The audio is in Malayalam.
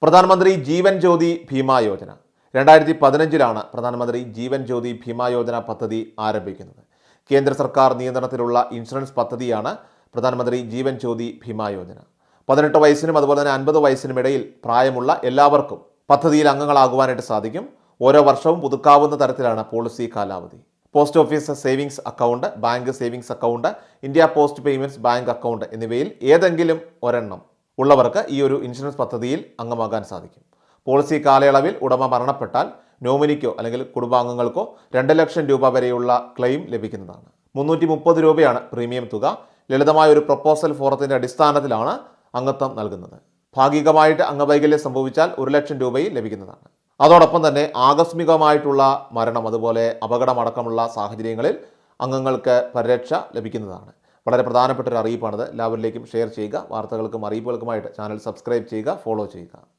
പ്രധാനമന്ത്രി ജീവൻ ജ്യോതി ഭീമാ യോജന 2015 പ്രധാനമന്ത്രി ജീവൻ ജ്യോതി ഭീമാ യോജന പദ്ധതി ആരംഭിക്കുന്നത്. കേന്ദ്ര സർക്കാർ നിയന്ത്രണത്തിലുള്ള ഇൻഷുറൻസ് പദ്ധതിയാണ് പ്രധാനമന്ത്രി ജീവൻ ജ്യോതി ഭീമാ യോജന. 18 വയസ്സിനും അതുപോലെ തന്നെ 50 വയസ്സിനും ഇടയിൽ പ്രായമുള്ള എല്ലാവർക്കും പദ്ധതിയിൽ അംഗങ്ങളാകുവാനായിട്ട് സാധിക്കും. ഓരോ വർഷവും പുതുക്കാവുന്ന തരത്തിലാണ് പോളിസി കാലാവധി. Post office savings account, bank savings account, India post payments bank account എന്നിവയിൽ ഏതെങ്കിലും ഒരെണ്ണം ഉള്ളവർക്ക് ഈ ഒരു ഇൻഷുറൻസ് പദ്ധതിയിൽ അംഗമാകാൻ സാധിക്കും. പോളിസി കാലയളവിൽ ഉടമ മരണപ്പെട്ടാൽ നോമിനിക്കോ അല്ലെങ്കിൽ കുടുംബാംഗങ്ങൾക്കോ 2 ലക്ഷം രൂപ വരെയുള്ള ക്ലെയിം ലഭിക്കുന്നതാണ്. 330 രൂപയാണ് പ്രീമിയം തുക. ലളിതമായ ഒരു പ്രപ്പോസൽ ഫോറത്തിൻ്റെ അടിസ്ഥാനത്തിലാണ് അംഗത്വം നൽകുന്നത്. ഭാഗികമായിട്ട് അംഗവൈകല്യം സംഭവിച്ചാൽ 1 ലക്ഷം രൂപയും ലഭിക്കുന്നതാണ്. അതോടൊപ്പം തന്നെ ആകസ്മികമായിട്ടുള്ള മരണം, അതുപോലെ അപകടമടക്കമുള്ള സാഹചര്യങ്ങളിൽ അംഗങ്ങൾക്ക് പരിരക്ഷ ലഭിക്കുന്നതാണ്. വളരെ പ്രധാനപ്പെട്ട ഒരു അറിയിപ്പാണിത്. എല്ലാവരിലേക്കും ഷെയർ ചെയ്യുക. വാർത്തകൾക്കും അറിയിപ്പുകൾക്കുമായിട്ട് ചാനൽ സബ്സ്ക്രൈബ് ചെയ്യുക, ഫോളോ ചെയ്യുക.